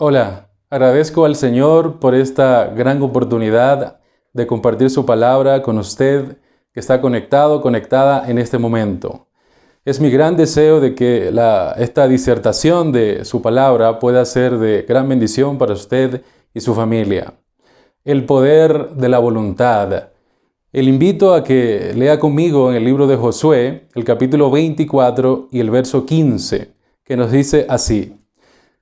Hola, agradezco al Señor por esta gran oportunidad de compartir su palabra con usted que está conectado, conectada en este momento. Es mi gran deseo de que esta disertación de su palabra pueda ser de gran bendición para usted y su familia. El poder de la voluntad. Le invito a que lea conmigo en el libro de Josué, el capítulo 24 y el verso 15, que nos dice así: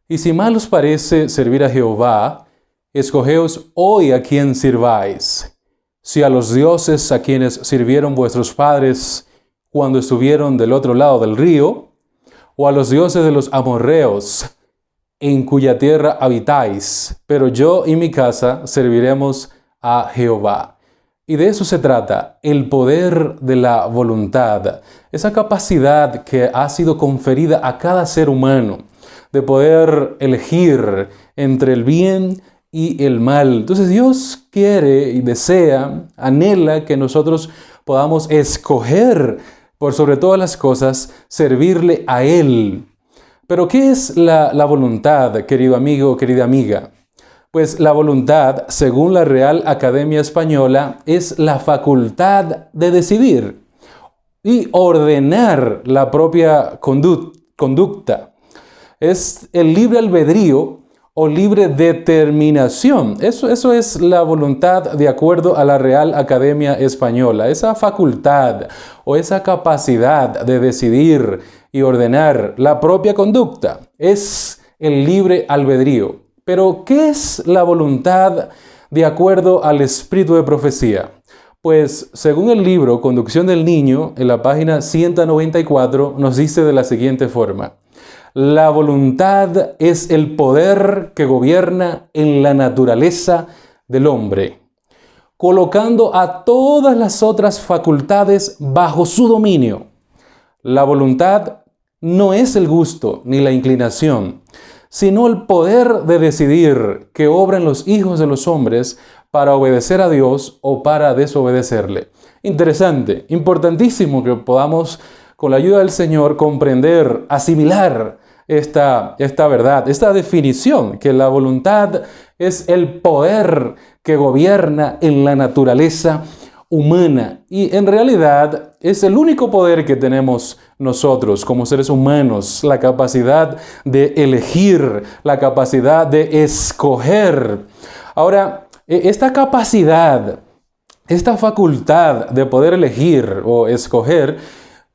Y si mal os parece servir a Jehová, escogeos hoy a quién sirváis. Si a los dioses a quienes sirvieron vuestros padres cuando estuvieron del otro lado del río, o a los dioses de los amorreos, en cuya tierra habitáis, pero yo y mi casa serviremos a Jehová. Y de eso se trata, el poder de la voluntad, esa capacidad que ha sido conferida a cada ser humano, de poder elegir entre el bien y el mal. Entonces Dios quiere y desea, anhela que nosotros podamos escoger por sobre todas las cosas, servirle a Él. Pero ¿qué es la voluntad, querido amigo, querida amiga? Pues la voluntad, según la Real Academia Española, es la facultad de decidir y ordenar la propia conducta. Es el libre albedrío o libre determinación. Eso es la voluntad de acuerdo a la Real Academia Española. Esa facultad o esa capacidad de decidir y ordenar la propia conducta es el libre albedrío. Pero, ¿qué es la voluntad de acuerdo al espíritu de profecía? Pues, según el libro Conducción del Niño, en la página 194, nos dice de la siguiente forma: la voluntad es el poder que gobierna en la naturaleza del hombre, colocando a todas las otras facultades bajo su dominio. La voluntad no es el gusto ni la inclinación, sino el poder de decidir que obran los hijos de los hombres para obedecer a Dios o para desobedecerle. Interesante, importantísimo que podamos, con la ayuda del Señor, comprender, asimilar esta verdad, esta definición, que la voluntad es el poder que gobierna en la naturaleza humana. Y en realidad es el único poder que tenemos nosotros como seres humanos, la capacidad de elegir, la capacidad de escoger. Ahora, esta capacidad, esta facultad de poder elegir o escoger,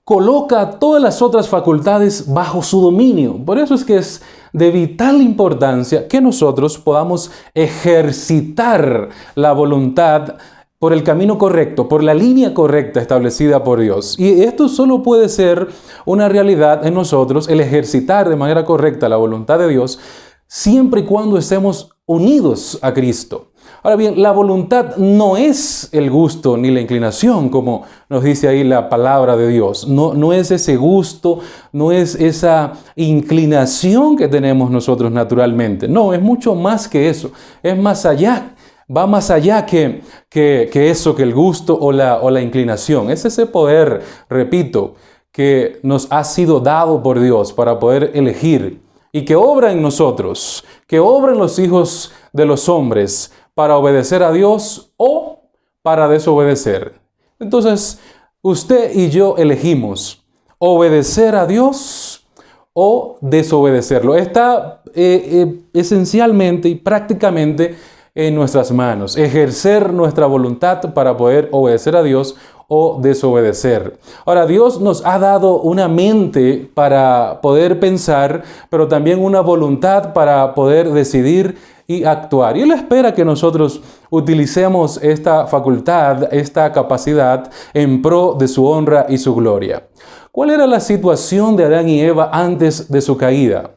coloca todas las otras facultades bajo su dominio. Por eso es que es de vital importancia que nosotros podamos ejercitar la voluntad por el camino correcto, por la línea correcta establecida por Dios. Y esto solo puede ser una realidad en nosotros, el ejercitar de manera correcta la voluntad de Dios, siempre y cuando estemos unidos a Cristo. Ahora bien, la voluntad no es el gusto ni la inclinación, como nos dice ahí la palabra de Dios. No es ese gusto, no es esa inclinación que tenemos nosotros naturalmente. No, es mucho más que eso. Es más allá. Va más allá que eso, que el gusto o la inclinación. Es ese poder, repito, que nos ha sido dado por Dios para poder elegir y que obra en nosotros, que obra en los hijos de los hombres para obedecer a Dios o para desobedecer. Entonces, usted y yo elegimos obedecer a Dios o desobedecerlo. Está esencialmente y prácticamente en nuestras manos, ejercer nuestra voluntad para poder obedecer a Dios o desobedecer. Ahora, Dios nos ha dado una mente para poder pensar, pero también una voluntad para poder decidir y actuar. Y Él espera que nosotros utilicemos esta facultad, esta capacidad en pro de su honra y su gloria. ¿Cuál era la situación de Adán y Eva antes de su caída?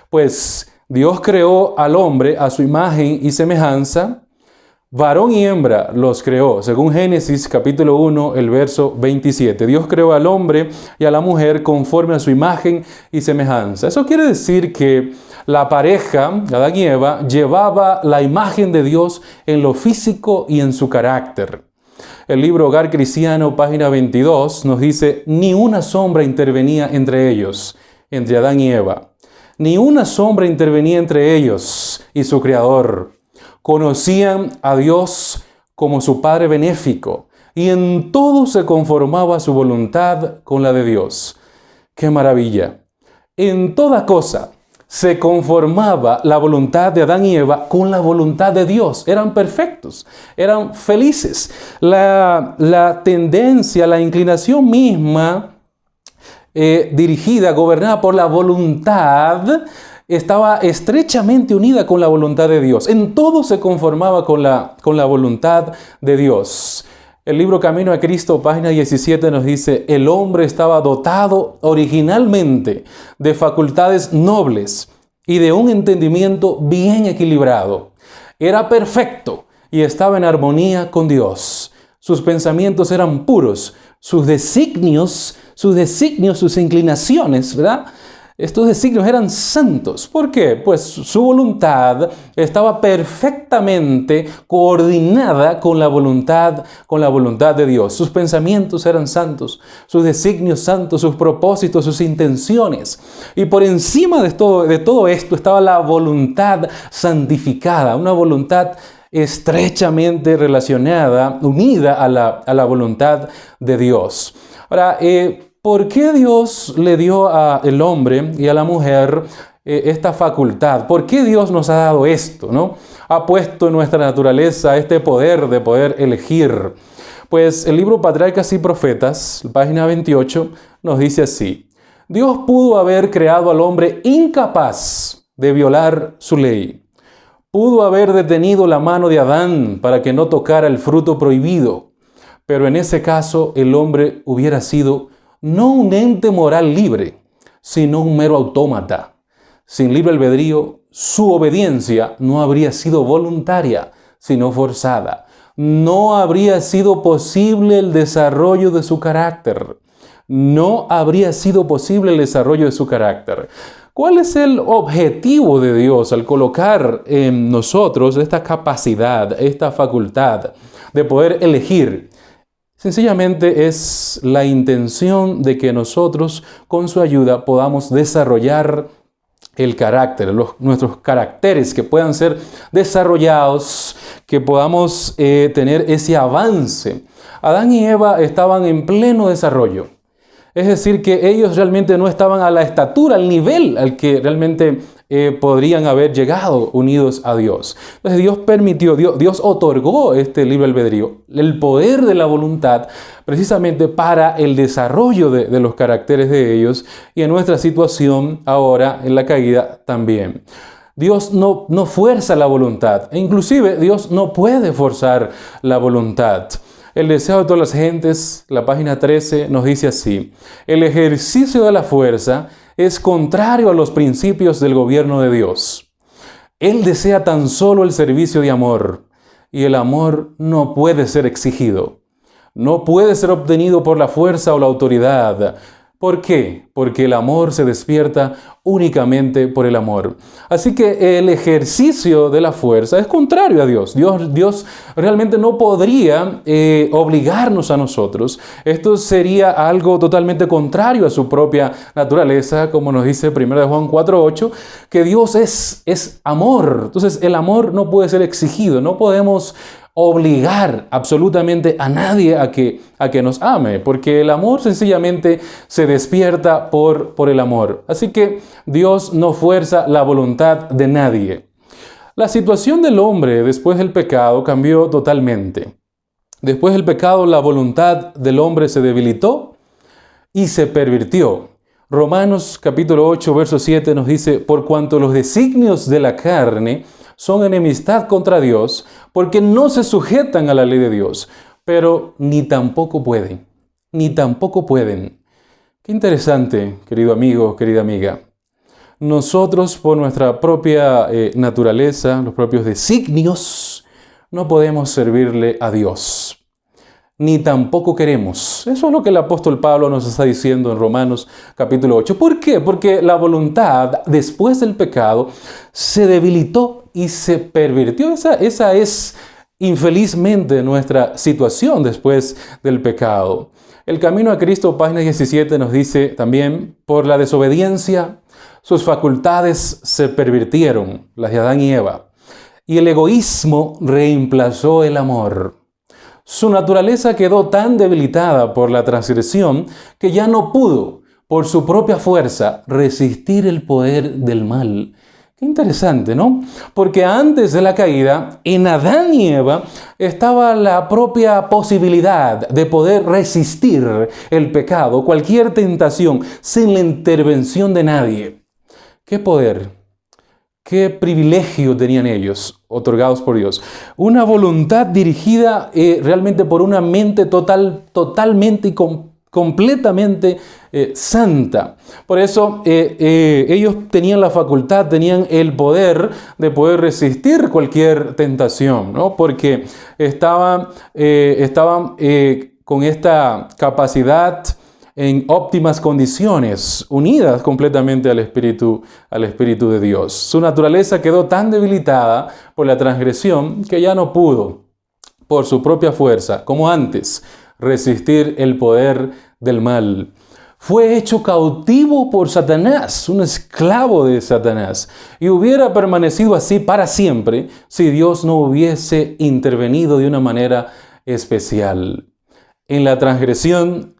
Pues Dios creó al hombre a su imagen y semejanza, varón y hembra los creó, según Génesis capítulo 1, el verso 27. Dios creó al hombre y a la mujer conforme a su imagen y semejanza. Eso quiere decir que la pareja, Adán y Eva, llevaba la imagen de Dios en lo físico y en su carácter. El libro Hogar Cristiano, página 22, nos dice: ni una sombra intervenía entre ellos, entre Adán y Eva. Ni una sombra intervenía entre ellos y su Creador. Conocían a Dios como su Padre benéfico y en todo se conformaba su voluntad con la de Dios. ¡Qué maravilla! En toda cosa se conformaba la voluntad de Adán y Eva con la voluntad de Dios. Eran perfectos, eran felices. La tendencia, la inclinación misma dirigida, gobernada por la voluntad, estaba estrechamente unida con la voluntad de Dios. En todo se conformaba con la voluntad de Dios. El libro Camino a Cristo, página 17, nos dice: el hombre estaba dotado originalmente de facultades nobles y de un entendimiento bien equilibrado. Era perfecto y estaba en armonía con Dios. Sus pensamientos eran puros, sus designios, sus inclinaciones, ¿verdad? Estos designios eran santos. ¿Por qué? Pues su voluntad estaba perfectamente coordinada con la voluntad de Dios. Sus pensamientos eran santos, sus designios santos, sus propósitos, sus intenciones. Y por encima de todo esto estaba la voluntad santificada, una voluntad estrechamente relacionada, unida a la voluntad de Dios. Ahora, ¿por qué Dios le dio al hombre y a la mujer esta facultad? ¿Por qué Dios nos ha dado esto, ¿no? Ha puesto en nuestra naturaleza este poder de poder elegir. Pues el libro Patriarcas y Profetas, página 28, nos dice así: Dios pudo haber creado al hombre incapaz de violar su ley. Pudo haber detenido la mano de Adán para que no tocara el fruto prohibido. Pero en ese caso el hombre hubiera sido no un ente moral libre, sino un mero autómata. Sin libre albedrío, su obediencia no habría sido voluntaria, sino forzada. No habría sido posible el desarrollo de su carácter. No habría sido posible el desarrollo de su carácter. ¿Cuál es el objetivo de Dios al colocar en nosotros esta capacidad, esta facultad de poder elegir? Sencillamente es la intención de que nosotros, con su ayuda, podamos desarrollar el carácter, nuestros caracteres que puedan ser desarrollados, que podamos tener ese avance. Adán y Eva estaban en pleno desarrollo. Es decir, que ellos realmente no estaban a la estatura, al nivel al que realmente podrían haber llegado unidos a Dios. Entonces Dios permitió, Dios otorgó este libre albedrío, el poder de la voluntad, precisamente para el desarrollo de los caracteres de ellos y en nuestra situación ahora, en la caída, también. Dios no fuerza la voluntad e inclusive Dios no puede forzar la voluntad. El deseo de todas las gentes, la página 13, nos dice así: el ejercicio de la fuerza es contrario a los principios del gobierno de Dios. Él desea tan solo el servicio de amor, y el amor no puede ser exigido. No puede ser obtenido por la fuerza o la autoridad. ¿Por qué? Porque el amor se despierta únicamente por el amor. Así que el ejercicio de la fuerza es contrario a Dios. Dios realmente no podría obligarnos a nosotros. Esto sería algo totalmente contrario a su propia naturaleza, como nos dice 1 Juan 4:8, que Dios es amor. Entonces el amor no puede ser exigido. No podemos obligar absolutamente a nadie a que nos ame, porque el amor sencillamente se despierta por el amor. Así que Dios no fuerza la voluntad de nadie. La situación del hombre después del pecado cambió totalmente. Después del pecado, la voluntad del hombre se debilitó y se pervirtió. Romanos capítulo 8, verso 7 nos dice: por cuanto los designios de la carne son enemistad contra Dios, porque no se sujetan a la ley de Dios, pero ni tampoco pueden. Qué interesante, querido amigo, querida amiga. Nosotros, por nuestra propia naturaleza, los propios designios, no podemos servirle a Dios. Ni tampoco queremos. Eso es lo que el apóstol Pablo nos está diciendo en Romanos capítulo 8. ¿Por qué? Porque la voluntad, después del pecado, se debilitó y se pervirtió. Esa es infelizmente nuestra situación después del pecado. El Camino a Cristo, página 17, nos dice también: por la desobediencia sus facultades se pervirtieron, las de Adán y Eva, y el egoísmo reemplazó el amor. Su naturaleza quedó tan debilitada por la transgresión que ya no pudo, por su propia fuerza, resistir el poder del mal. Qué interesante, ¿no? Porque antes de la caída, en Adán y Eva estaba la propia posibilidad de poder resistir el pecado, cualquier tentación, sin la intervención de nadie. ¿Qué poder? ¿Qué privilegio tenían ellos, otorgados por Dios? Una voluntad dirigida realmente por una mente totalmente y completamente santa. Por eso ellos tenían la facultad, tenían el poder de poder resistir cualquier tentación, ¿no? Porque estaban con esta capacidad en óptimas condiciones, unidas completamente al Espíritu de Dios. Su naturaleza quedó tan debilitada por la transgresión que ya no pudo, por su propia fuerza, como antes, resistir el poder del mal. Fue hecho cautivo por Satanás, un esclavo de Satanás, y hubiera permanecido así para siempre si Dios no hubiese intervenido de una manera especial. En la transgresión,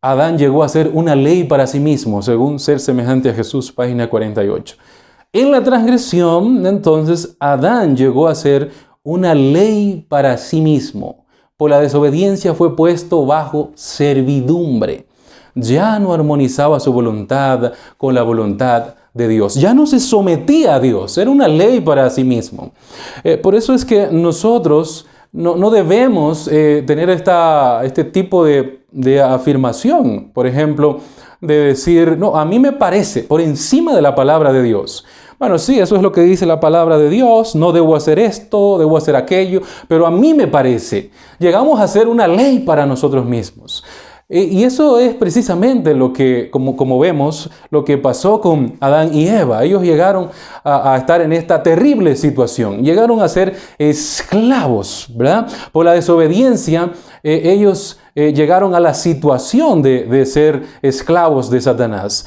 Adán llegó a ser una ley para sí mismo, según Ser semejante a Jesús, página 48. En la transgresión, entonces, Adán llegó a ser una ley para sí mismo. Por la desobediencia fue puesto bajo servidumbre. Ya no armonizaba su voluntad con la voluntad de Dios. Ya no se sometía a Dios, era una ley para sí mismo. Por eso es que nosotros no debemos tener este tipo de afirmación, por ejemplo, de decir, no, a mí me parece, por encima de la palabra de Dios. Bueno, sí, eso es lo que dice la palabra de Dios, no debo hacer esto, debo hacer aquello, pero a mí me parece. Llegamos a hacer una ley para nosotros mismos. Y eso es precisamente lo que, como vemos, lo que pasó con Adán y Eva. Ellos llegaron a estar en esta terrible situación. Llegaron a ser esclavos, ¿verdad? Por la desobediencia, ellos llegaron a la situación de ser esclavos de Satanás.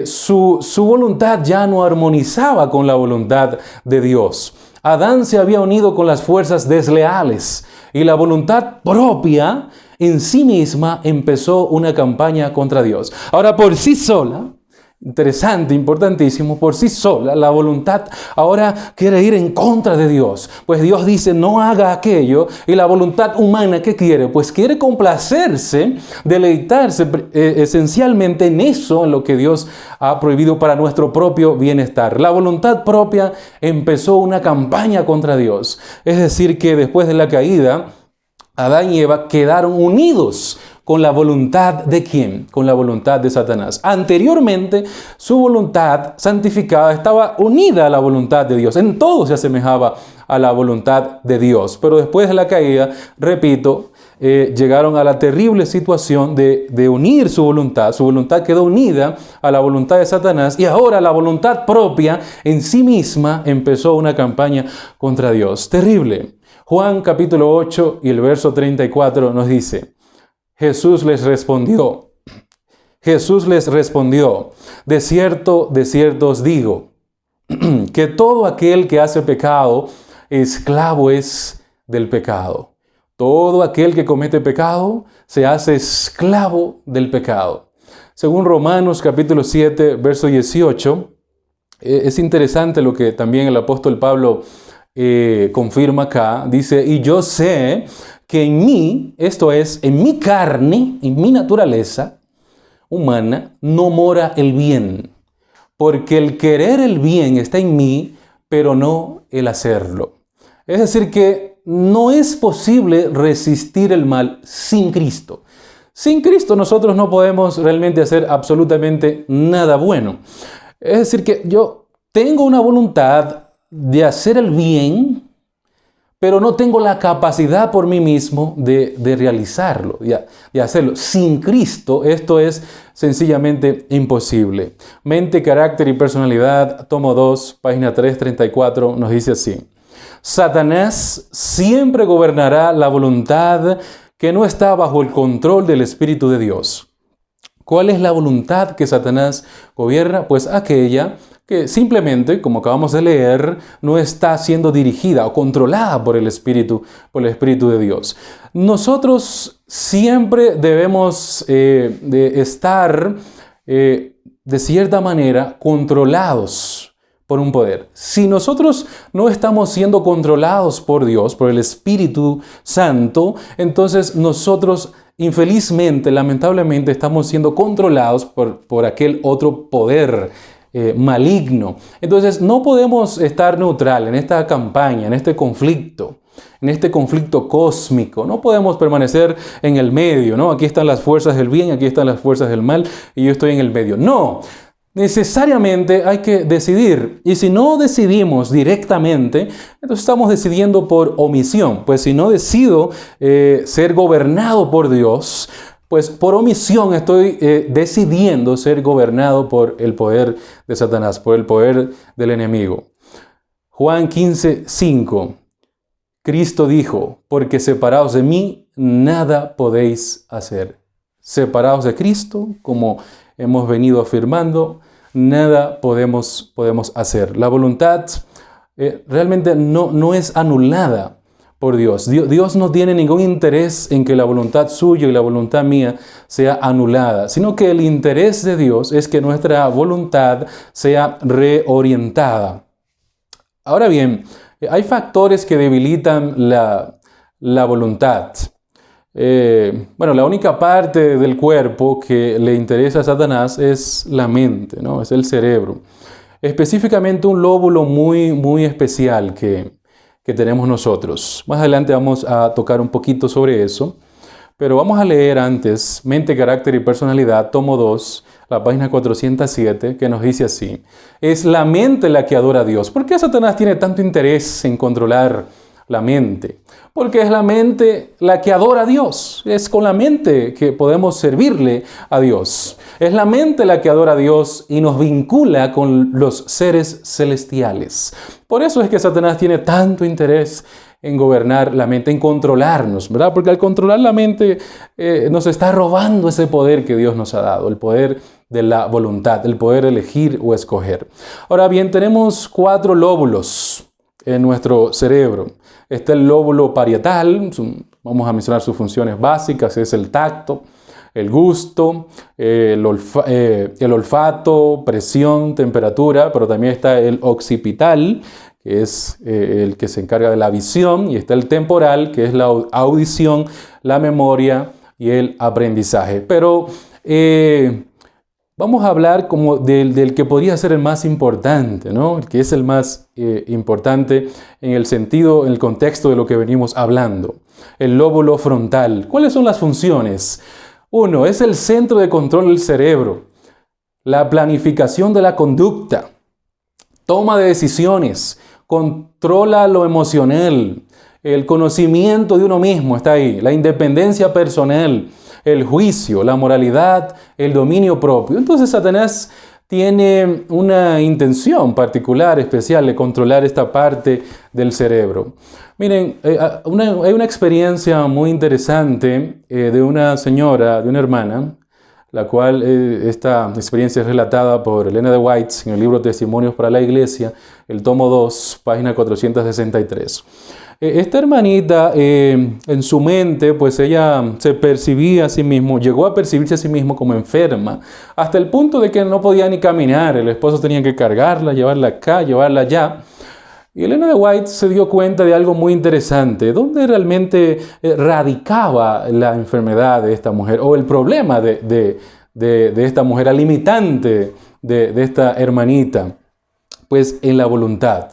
Su voluntad ya no armonizaba con la voluntad de Dios. Adán se había unido con las fuerzas desleales y la voluntad propia en sí misma empezó una campaña contra Dios. Ahora, por sí sola, interesante, importantísimo, por sí sola, la voluntad ahora quiere ir en contra de Dios. Pues Dios dice, no haga aquello. Y la voluntad humana, ¿qué quiere? Pues quiere complacerse, deleitarse esencialmente en eso, en lo que Dios ha prohibido para nuestro propio bienestar. La voluntad propia empezó una campaña contra Dios. Es decir, que después de la caída, Adán y Eva quedaron unidos con la voluntad ¿de quién? Con la voluntad de Satanás. Anteriormente, su voluntad santificada estaba unida a la voluntad de Dios. En todo se asemejaba a la voluntad de Dios. Pero después de la caída, repito, llegaron a la terrible situación de unir su voluntad. Su voluntad quedó unida a la voluntad de Satanás y ahora la voluntad propia en sí misma empezó una campaña contra Dios. Terrible. Juan capítulo 8 y el verso 34 nos dice, Jesús les respondió, de cierto os digo, que todo aquel que hace pecado, esclavo es del pecado. Todo aquel que comete pecado, se hace esclavo del pecado. Según Romanos capítulo 7, verso 18, es interesante lo que también el apóstol Pablo confirma acá. Dice, y yo sé que en mí, esto es, en mi carne, en mi naturaleza humana, no mora el bien. Porque el querer el bien está en mí, pero no el hacerlo. Es decir, que no es posible resistir el mal sin Cristo. Sin Cristo nosotros no podemos realmente hacer absolutamente nada bueno. Es decir, que yo tengo una voluntad de hacer el bien, pero no tengo la capacidad por mí mismo de realizarlo, de hacerlo. Sin Cristo esto es sencillamente imposible. Mente, carácter y personalidad, tomo 2, página 334, nos dice así. Satanás siempre gobernará la voluntad que no está bajo el control del Espíritu de Dios. ¿Cuál es la voluntad que Satanás gobierna? Pues aquella que simplemente, como acabamos de leer, no está siendo dirigida o controlada por el Espíritu de Dios. Nosotros siempre debemos de estar de cierta manera controlados por un poder. Si nosotros no estamos siendo controlados por Dios, por el Espíritu Santo, entonces nosotros infelizmente, lamentablemente, estamos siendo controlados por aquel otro poder maligno. Entonces no podemos estar neutral en esta campaña, en este conflicto cósmico. No podemos permanecer en el medio, ¿no? Aquí están las fuerzas del bien, aquí están las fuerzas del mal y yo estoy en el medio. No, necesariamente hay que decidir. Y si no decidimos directamente, entonces estamos decidiendo por omisión. Pues si no decido ser gobernado por Dios, pues por omisión estoy decidiendo ser gobernado por el poder de Satanás, por el poder del enemigo. Juan 15:5. Cristo dijo, porque separados de mí, nada podéis hacer. Separados de Cristo, como hemos venido afirmando, nada podemos hacer. La voluntad realmente no es anulada por Dios. Dios no tiene ningún interés en que la voluntad suya y la voluntad mía sea anulada, sino que el interés de Dios es que nuestra voluntad sea reorientada. Ahora bien, hay factores que debilitan la voluntad. La única parte del cuerpo que le interesa a Satanás es la mente, ¿no? Es el cerebro. Específicamente un lóbulo muy especial que tenemos nosotros. Más adelante vamos a tocar un poquito sobre eso, pero vamos a leer antes Mente, Carácter y Personalidad, tomo 2, la página 407, que nos dice así: es la mente la que adora a Dios. ¿Por qué Satanás tiene tanto interés en controlar la mente? Porque es la mente la que adora a Dios. Es con la mente que podemos servirle a Dios. Es la mente la que adora a Dios y nos vincula con los seres celestiales. Por eso es que Satanás tiene tanto interés en gobernar la mente, en controlarnos, ¿verdad? Porque al controlar la mente nos está robando ese poder que Dios nos ha dado, el poder de la voluntad, el poder elegir o escoger. Ahora bien, tenemos 4 lóbulos en nuestro cerebro. Está el lóbulo parietal, vamos a mencionar sus funciones básicas, es el tacto, el gusto, el olfato, presión, temperatura, pero también está el occipital, que es el que se encarga de la visión, y está el temporal, que es la audición, la memoria y el aprendizaje. Pero vamos a hablar como del que podría ser el más importante, ¿no? El que es el más importante en el sentido, en el contexto de lo que venimos hablando. El lóbulo frontal. ¿Cuáles son las funciones? 1. Es el centro de control del cerebro. La planificación de la conducta. Toma de decisiones. Controla lo emocional. El conocimiento de uno mismo está ahí. La independencia personal. El juicio, la moralidad, el dominio propio. Entonces Satanás tiene una intención particular, especial, de controlar esta parte del cerebro. Miren, hay una experiencia muy interesante de una señora, de una hermana, la cual esta experiencia es relatada por Elena de White en el libro Testimonios para la Iglesia, el tomo 2, página 463. Esta hermanita, en su mente, pues ella se percibía a sí mismo, llegó a percibirse a sí mismo como enferma, hasta el punto de que no podía ni caminar. El esposo tenía que cargarla, llevarla acá, llevarla allá. Y Elena de White se dio cuenta de algo muy interesante, dónde realmente radicaba la enfermedad de esta mujer, o el problema de esta mujer, la limitante de esta hermanita, pues en la voluntad.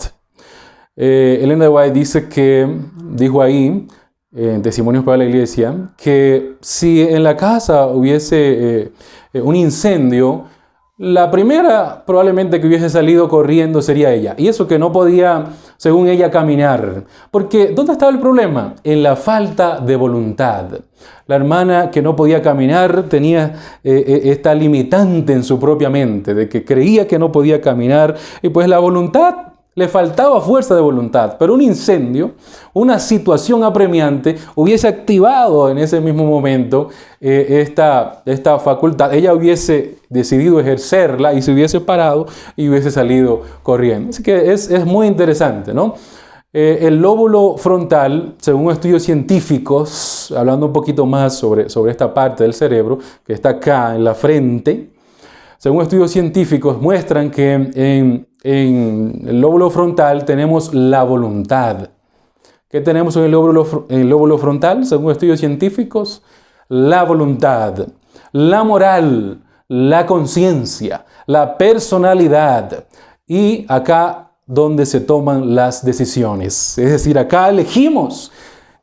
Elena de White dijo ahí, en Testimonios para la Iglesia, que si en la casa hubiese un incendio, la primera probablemente que hubiese salido corriendo sería ella. Y eso que no podía, según ella, caminar. Porque ¿dónde estaba el problema? En la falta de voluntad. La hermana que no podía caminar tenía esta limitante en su propia mente, de que creía que no podía caminar. Y pues la voluntad Le faltaba fuerza de voluntad, pero un incendio, una situación apremiante, hubiese activado en ese mismo momento esta facultad. Ella hubiese decidido ejercerla y se hubiese parado y hubiese salido corriendo. Así que es muy interesante, ¿no? El lóbulo frontal, según estudios científicos, hablando un poquito más sobre esta parte del cerebro, que está acá en la frente, según estudios científicos muestran que en el lóbulo frontal tenemos la voluntad. ¿Qué tenemos en el lóbulo frontal? Según estudios científicos, la voluntad, la moral, la conciencia, la personalidad y acá donde se toman las decisiones. Es decir, acá elegimos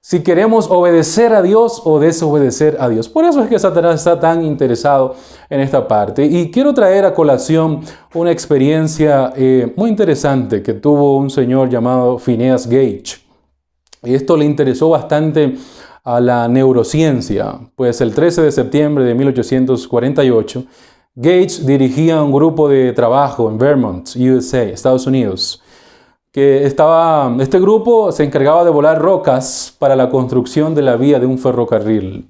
si queremos obedecer a Dios o desobedecer a Dios. Por eso es que Satanás está tan interesado en esta parte. Y quiero traer a colación una experiencia muy interesante que tuvo un señor llamado Phineas Gage. Y esto le interesó bastante a la neurociencia, pues el 13 de septiembre de 1848, Gage dirigía un grupo de trabajo en Vermont, USA, Estados Unidos. Este grupo se encargaba de volar rocas para la construcción de la vía de un ferrocarril.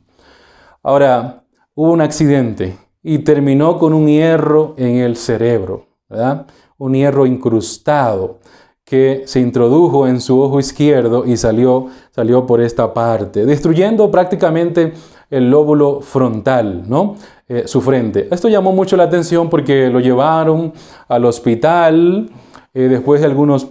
Ahora, hubo un accidente y terminó con un hierro en el cerebro, ¿verdad? Un hierro incrustado que se introdujo en su ojo izquierdo y salió por esta parte, destruyendo prácticamente el lóbulo frontal, ¿no? Su frente. Esto llamó mucho la atención porque lo llevaron al hospital, después de algunos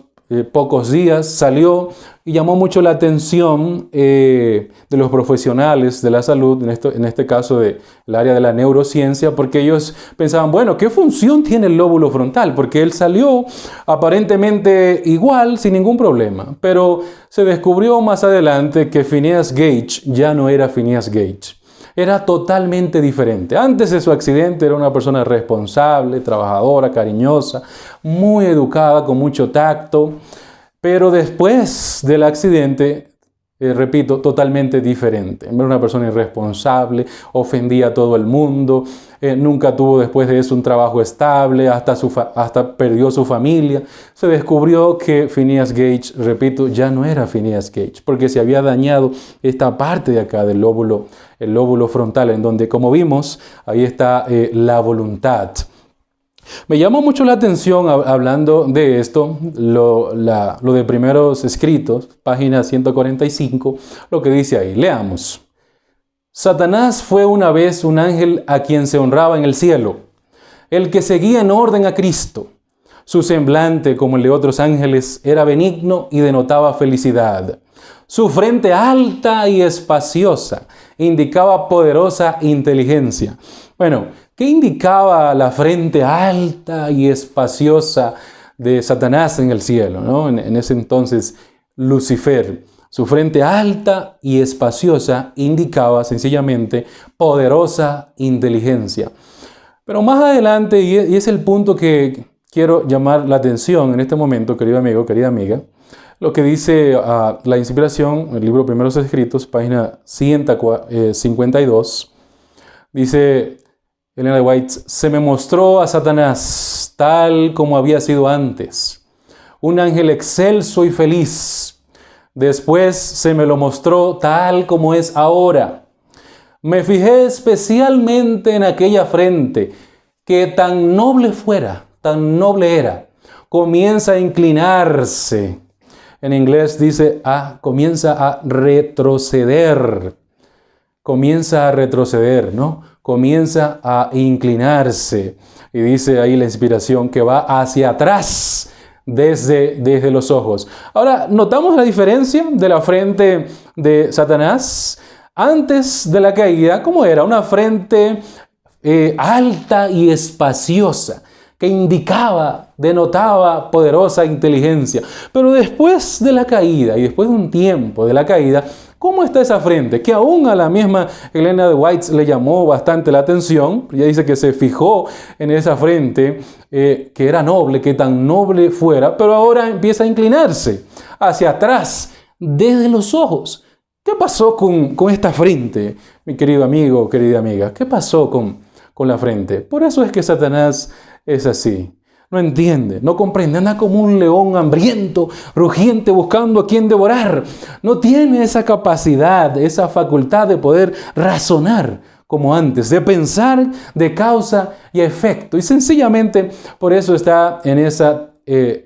pocos días salió y llamó mucho la atención de los profesionales de la salud, en este caso del área de la neurociencia, porque ellos pensaban, bueno, ¿qué función tiene el lóbulo frontal? Porque él salió aparentemente igual, sin ningún problema, pero se descubrió más adelante que Phineas Gage ya no era Phineas Gage. Era totalmente diferente. Antes de su accidente era una persona responsable, trabajadora, cariñosa, muy educada, con mucho tacto. Pero después del accidente, repito, totalmente diferente. Era una persona irresponsable, ofendía a todo el mundo, nunca tuvo después de eso un trabajo estable, hasta perdió su familia. Se descubrió que Phineas Gage, repito, ya no era Phineas Gage, porque se había dañado esta parte de acá del lóbulo, el lóbulo frontal, en donde, como vimos, ahí está la voluntad. Me llamó mucho la atención, hablando de esto, lo de Primeros Escritos, página 145, lo que dice ahí. Leamos. Satanás fue una vez un ángel a quien se honraba en el cielo, el que seguía en orden a Cristo. Su semblante, como el de otros ángeles, era benigno y denotaba felicidad. Su frente alta y espaciosa indicaba poderosa inteligencia. Bueno, ¿qué indicaba la frente alta y espaciosa de Satanás en el cielo, ¿no? En ese entonces, Lucifer. Su frente alta y espaciosa indicaba sencillamente poderosa inteligencia. Pero más adelante, y es el punto que quiero llamar la atención en este momento, querido amigo, querida amiga, lo que dice la inspiración, el libro Primeros Escritos, página 152, dice Ellen G. White: se me mostró a Satanás tal como había sido antes, un ángel excelso y feliz. Después se me lo mostró tal como es ahora. Me fijé especialmente en aquella frente que tan noble fuera, tan noble era, comienza a inclinarse. En inglés dice, comienza a retroceder. Comienza a retroceder, ¿no? Comienza a inclinarse. Y dice ahí la inspiración que va hacia atrás desde los ojos. Ahora, ¿notamos la diferencia de la frente de Satanás? Antes de la caída, ¿cómo era? Una frente alta y espaciosa, que denotaba poderosa inteligencia. Pero después de la caída, y después de un tiempo de la caída, ¿cómo está esa frente? Que aún a la misma Ellen G. White le llamó bastante la atención. Ella dice que se fijó en esa frente, que era noble, que tan noble fuera, pero ahora empieza a inclinarse hacia atrás, desde los ojos. ¿Qué pasó con esta frente, mi querido amigo, querida amiga? ¿Qué pasó con la frente? Por eso es que Satanás es así. no entiende, no comprende, anda como un león hambriento, rugiente, buscando a quien devorar. No tiene esa capacidad, esa facultad de poder razonar como antes, de pensar de causa y efecto. Y sencillamente por eso está en esa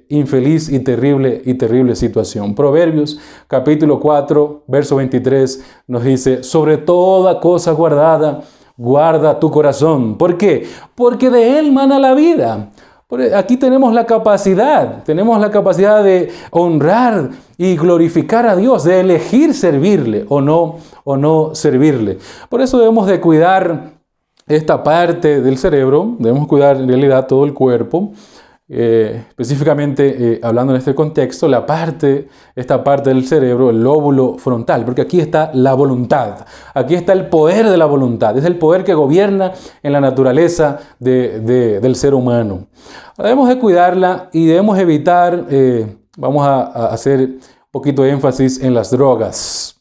infeliz y terrible situación. Proverbios capítulo 4, verso 23 nos dice: sobre toda cosa guardada, guarda tu corazón. ¿Por qué? Porque de él mana la vida. Aquí tenemos la capacidad de honrar y glorificar a Dios, de elegir servirle o no servirle. Por eso debemos de cuidar esta parte del cerebro, debemos cuidar en realidad todo el cuerpo. Específicamente hablando en este contexto, esta parte del cerebro, el lóbulo frontal, porque aquí está la voluntad, aquí está el poder de la voluntad, es el poder que gobierna en la naturaleza del ser humano. Debemos de cuidarla y debemos evitar, vamos a hacer un poquito de énfasis en las drogas.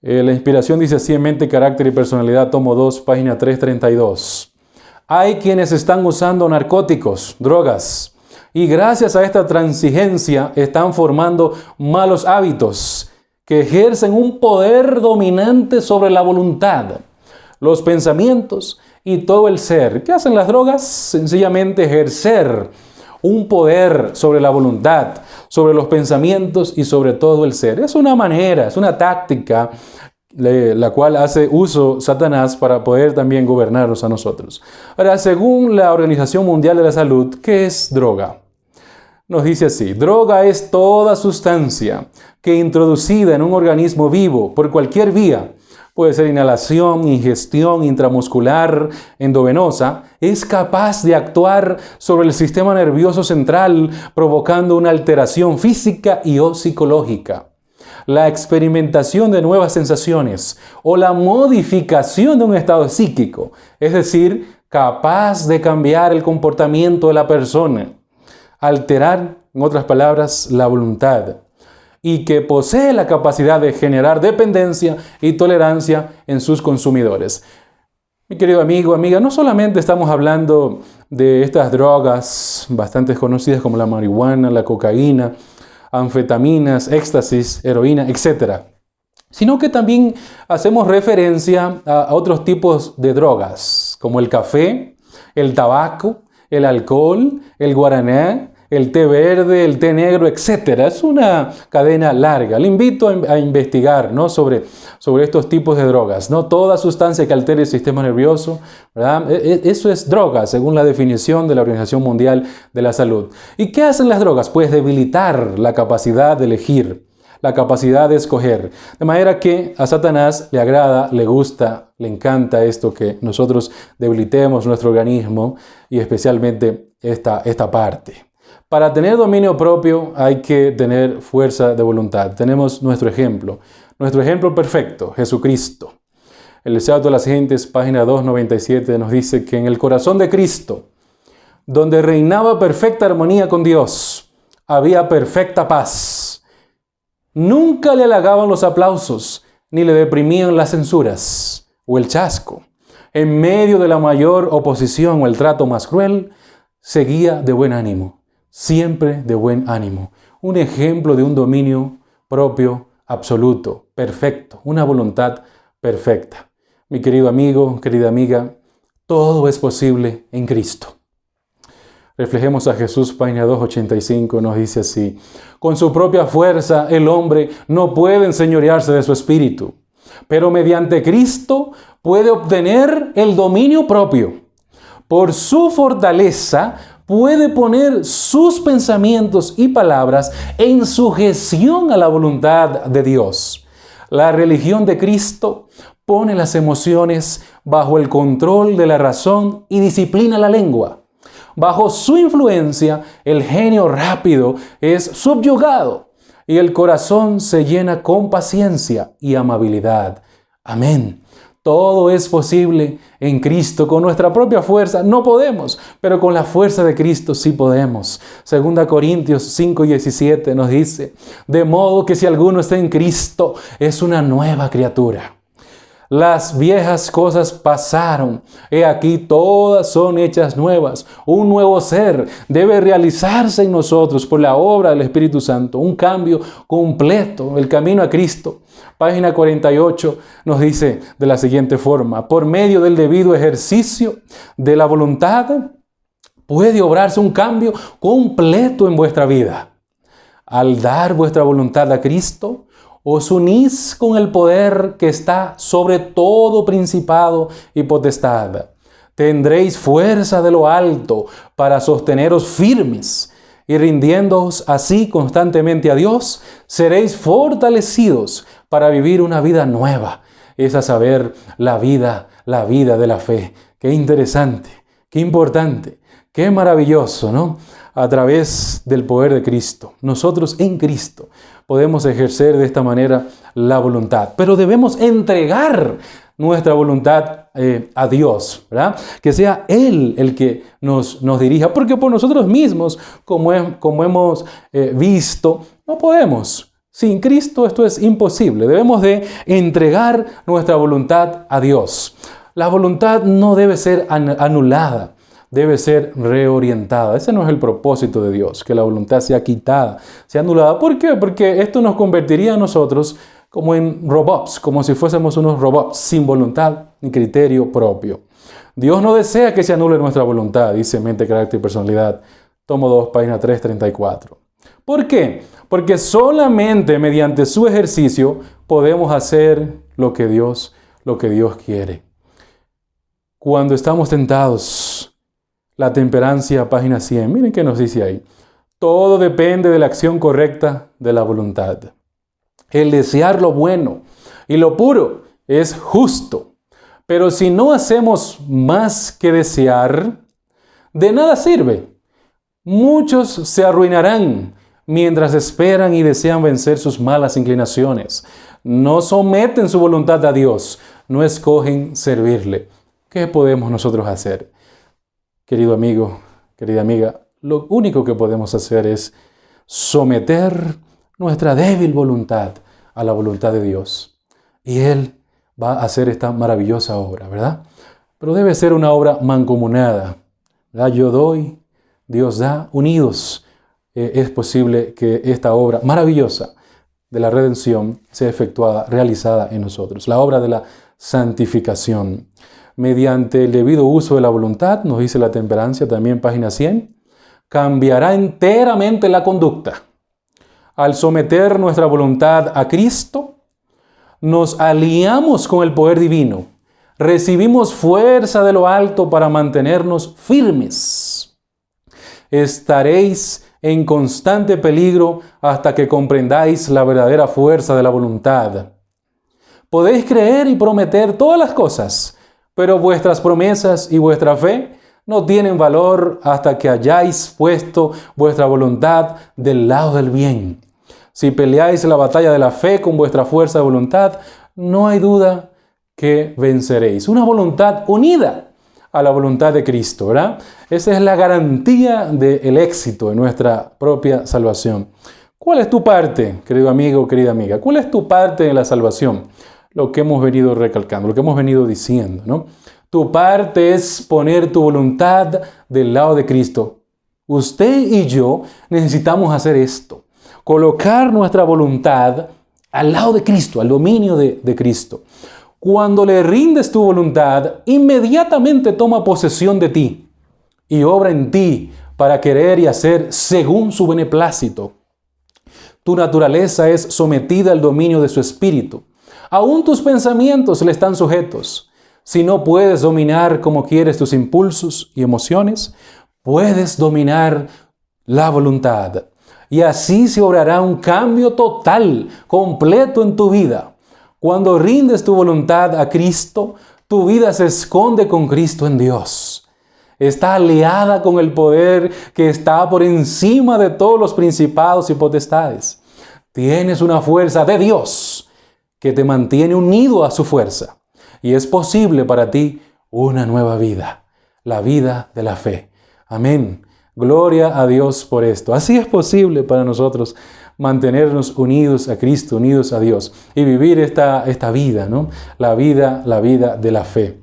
La inspiración dice así en Mente, Carácter y Personalidad, tomo 2, página 332. Hay quienes están usando narcóticos, drogas, y gracias a esta transigencia están formando malos hábitos que ejercen un poder dominante sobre la voluntad, los pensamientos y todo el ser. ¿Qué hacen las drogas? Sencillamente ejercer un poder sobre la voluntad, sobre los pensamientos y sobre todo el ser. Es una manera, es una táctica la cual hace uso Satanás para poder también gobernarnos a nosotros. Ahora, según la Organización Mundial de la Salud, ¿qué es droga? Nos dice así: droga es toda sustancia que introducida en un organismo vivo por cualquier vía, puede ser inhalación, ingestión intramuscular, endovenosa, es capaz de actuar sobre el sistema nervioso central, provocando una alteración física y o psicológica. La experimentación de nuevas sensaciones o la modificación de un estado psíquico, es decir, capaz de cambiar el comportamiento de la persona, alterar, en otras palabras, la voluntad, y que posee la capacidad de generar dependencia y tolerancia en sus consumidores. Mi querido amigo, amiga, no solamente estamos hablando de estas drogas bastante conocidas como la marihuana, la cocaína, anfetaminas, éxtasis, heroína, etc., sino que también hacemos referencia a otros tipos de drogas, como el café, el tabaco, el alcohol, el guaraná, el té verde, el té negro, etc. Es una cadena larga. Le invito a investigar, ¿no?, sobre estos tipos de drogas, ¿no? Toda sustancia que altere el sistema nervioso, ¿verdad? Eso es droga, según la definición de la Organización Mundial de la Salud. ¿Y qué hacen las drogas? Pues debilitar la capacidad de elegir, la capacidad de escoger. De manera que a Satanás le agrada, le gusta, le encanta esto, que nosotros debilitemos nuestro organismo y especialmente esta parte. Para tener dominio propio hay que tener fuerza de voluntad. Tenemos nuestro ejemplo perfecto, Jesucristo. El Deseo de las Gentes, página 297, nos dice que en el corazón de Cristo, donde reinaba perfecta armonía con Dios, había perfecta paz. Nunca le halagaban los aplausos, ni le deprimían las censuras o el chasco. En medio de la mayor oposición o el trato más cruel, seguía de buen ánimo. Siempre de buen ánimo. Un ejemplo de un dominio propio, absoluto, perfecto, una voluntad perfecta. Mi querido amigo, querida amiga, todo es posible en Cristo. Reflejemos a Jesús, página 285, nos dice así: con su propia fuerza el hombre no puede enseñorearse de su espíritu, pero mediante Cristo puede obtener el dominio propio. Por su fortaleza puede poner sus pensamientos y palabras en sujeción a la voluntad de Dios. La religión de Cristo pone las emociones bajo el control de la razón y disciplina la lengua. Bajo su influencia, el genio rápido es subyugado y el corazón se llena con paciencia y amabilidad. Amén. Todo es posible en Cristo. Con nuestra propia fuerza no podemos, pero con la fuerza de Cristo sí podemos. 2 Corintios 5:17 nos dice: de modo que si alguno está en Cristo, es una nueva criatura. Las viejas cosas pasaron. He aquí todas son hechas nuevas. Un nuevo ser debe realizarse en nosotros por la obra del Espíritu Santo. Un cambio completo, el camino a Cristo. Página 48 nos dice de la siguiente forma: por medio del debido ejercicio de la voluntad, puede obrarse un cambio completo en vuestra vida. Al dar vuestra voluntad a Cristo, os unís con el poder que está sobre todo principado y potestad. Tendréis fuerza de lo alto para sosteneros firmes, y rindiéndoos así constantemente a Dios, seréis fortalecidos para vivir una vida nueva. Es a saber, la vida de la fe. Qué interesante, qué importante, qué maravilloso, ¿no? A través del poder de Cristo, nosotros en Cristo podemos ejercer de esta manera la voluntad. Pero debemos entregar nuestra voluntad a Dios, ¿verdad? Que sea Él el que nos dirija, porque por nosotros mismos, como hemos visto, no podemos. Sin Cristo esto es imposible. Debemos de entregar nuestra voluntad a Dios. La voluntad no debe ser anulada. Debe ser reorientada. Ese no es el propósito de Dios, que la voluntad sea quitada, sea anulada. ¿Por qué? Porque esto nos convertiría a nosotros como en robots, como si fuésemos unos robots sin voluntad ni criterio propio. Dios no desea que se anule nuestra voluntad, dice Mente, Carácter y Personalidad, tomo 2, página 334. ¿Por qué? Porque solamente mediante su ejercicio podemos hacer lo que Dios quiere. Cuando estamos tentados, la temperancia, página 100. Miren qué nos dice ahí. Todo depende de la acción correcta de la voluntad. El desear lo bueno y lo puro es justo. Pero si no hacemos más que desear, de nada sirve. Muchos se arruinarán mientras esperan y desean vencer sus malas inclinaciones. No someten su voluntad a Dios, no escogen servirle. ¿Qué podemos nosotros hacer? Querido amigo, querida amiga, lo único que podemos hacer es someter nuestra débil voluntad a la voluntad de Dios. Y Él va a hacer esta maravillosa obra, ¿verdad? Pero debe ser una obra mancomunada, ¿verdad? Yo doy, Dios da, unidos. Es posible que esta obra maravillosa de la redención sea efectuada, realizada en nosotros. La obra de la santificación. Mediante el debido uso de la voluntad, nos dice la temperancia, también página 100, cambiará enteramente la conducta. Al someter nuestra voluntad a Cristo, nos aliamos con el poder divino. Recibimos fuerza de lo alto para mantenernos firmes. Estaréis en constante peligro hasta que comprendáis la verdadera fuerza de la voluntad. Podéis creer y prometer todas las cosas, pero vuestras promesas y vuestra fe no tienen valor hasta que hayáis puesto vuestra voluntad del lado del bien. Si peleáis la batalla de la fe con vuestra fuerza de voluntad, no hay duda que venceréis. Una voluntad unida a la voluntad de Cristo, ¿verdad? Esa es la garantía del éxito de nuestra propia salvación. ¿Cuál es tu parte, querido amigo, querida amiga? ¿Cuál es tu parte en la salvación? Lo que hemos venido recalcando, lo que hemos venido diciendo, ¿no? Tu parte es poner tu voluntad del lado de Cristo. Usted y yo necesitamos hacer esto. Colocar nuestra voluntad al lado de Cristo, al dominio de Cristo. Cuando le rindes tu voluntad, inmediatamente toma posesión de ti y obra en ti para querer y hacer según su beneplácito. Tu naturaleza es sometida al dominio de su espíritu. Aún tus pensamientos le están sujetos. Si no puedes dominar como quieres tus impulsos y emociones, puedes dominar la voluntad. Y así se obrará un cambio total, completo en tu vida. Cuando rindes tu voluntad a Cristo, tu vida se esconde con Cristo en Dios. Está aliada con el poder que está por encima de todos los principados y potestades. Tienes una fuerza de Dios que te mantiene unido a su fuerza. Y es posible para ti una nueva vida, la vida de la fe. Amén. Gloria a Dios por esto. Así es posible para nosotros mantenernos unidos a Cristo, unidos a Dios y vivir esta vida, ¿no? La vida de la fe.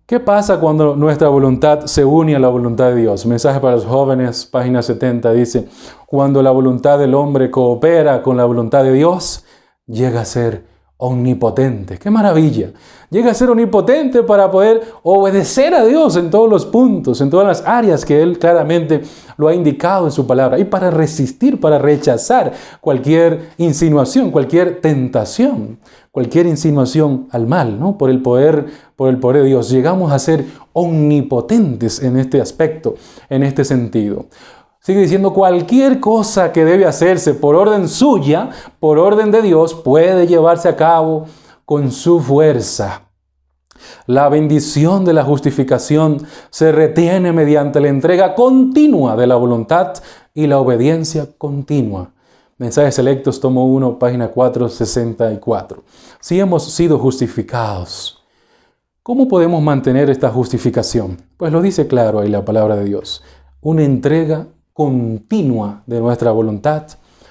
¿Qué pasa cuando nuestra voluntad se une a la voluntad de Dios? Mensaje para los jóvenes, página 70, dice: cuando la voluntad del hombre coopera con la voluntad de Dios, llega a ser omnipotente. ¡Qué maravilla! Llega a ser omnipotente para poder obedecer a Dios en todos los puntos, en todas las áreas que Él claramente lo ha indicado en su palabra, y para resistir, para rechazar cualquier insinuación, cualquier tentación, cualquier insinuación al mal, ¿no? Por el poder de Dios. Llegamos a ser omnipotentes en este aspecto, en este sentido. Sigue diciendo: cualquier cosa que debe hacerse por orden suya, por orden de Dios, puede llevarse a cabo con su fuerza. La bendición de la justificación se retiene mediante la entrega continua de la voluntad y la obediencia continua. Mensajes Selectos, tomo 1, página 464. Si hemos sido justificados, ¿cómo podemos mantener esta justificación? Pues lo dice claro ahí la palabra de Dios: una entrega continua de nuestra voluntad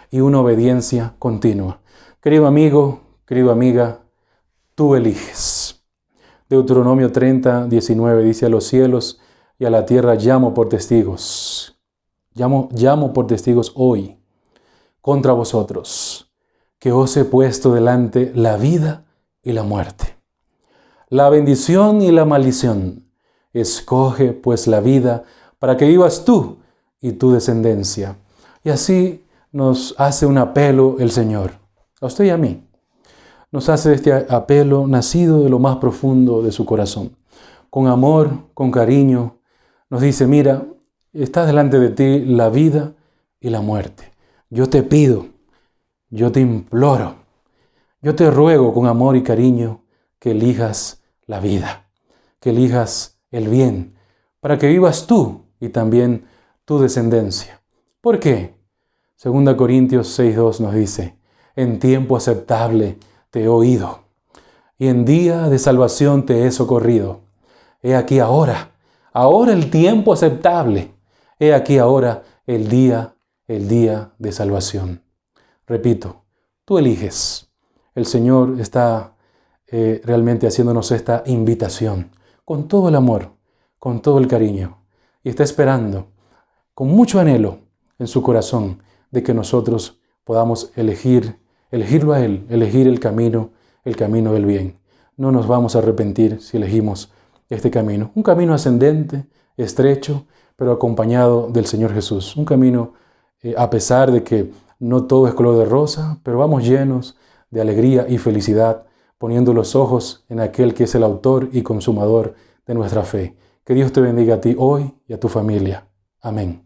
y una obediencia continua. Querido amigo, querida amiga, tú eliges. Deuteronomio 30, 19 dice: a los cielos y a la tierra llamo por testigos. Llamo por testigos hoy contra vosotros, que os he puesto delante la vida y la muerte, la bendición y la maldición. Escoge pues la vida para que vivas tú y tu descendencia. Y así nos hace un apelo el Señor, a usted y a mí. Nos hace este apelo nacido de lo más profundo de su corazón. Con amor, con cariño, nos dice: mira, está delante de ti la vida y la muerte. Yo te pido, yo te imploro, yo te ruego con amor y cariño que elijas la vida, que elijas el bien, para que vivas tú y también tu descendencia. ¿Por qué? 2 Corintios 6:2 nos dice: en tiempo aceptable te he oído, y en día de salvación te he socorrido. He aquí ahora el tiempo aceptable. He aquí ahora el día de salvación. Repito, tú eliges. El Señor está realmente haciéndonos esta invitación con todo el amor, con todo el cariño, y está esperando con mucho anhelo en su corazón de que nosotros podamos elegirlo a Él, elegir el camino del bien. No nos vamos a arrepentir si elegimos este camino. Un camino ascendente, estrecho, pero acompañado del Señor Jesús. Un camino, a pesar de que no todo es color de rosa, pero vamos llenos de alegría y felicidad, poniendo los ojos en aquel que es el autor y consumador de nuestra fe. Que Dios te bendiga a ti hoy y a tu familia. Amén.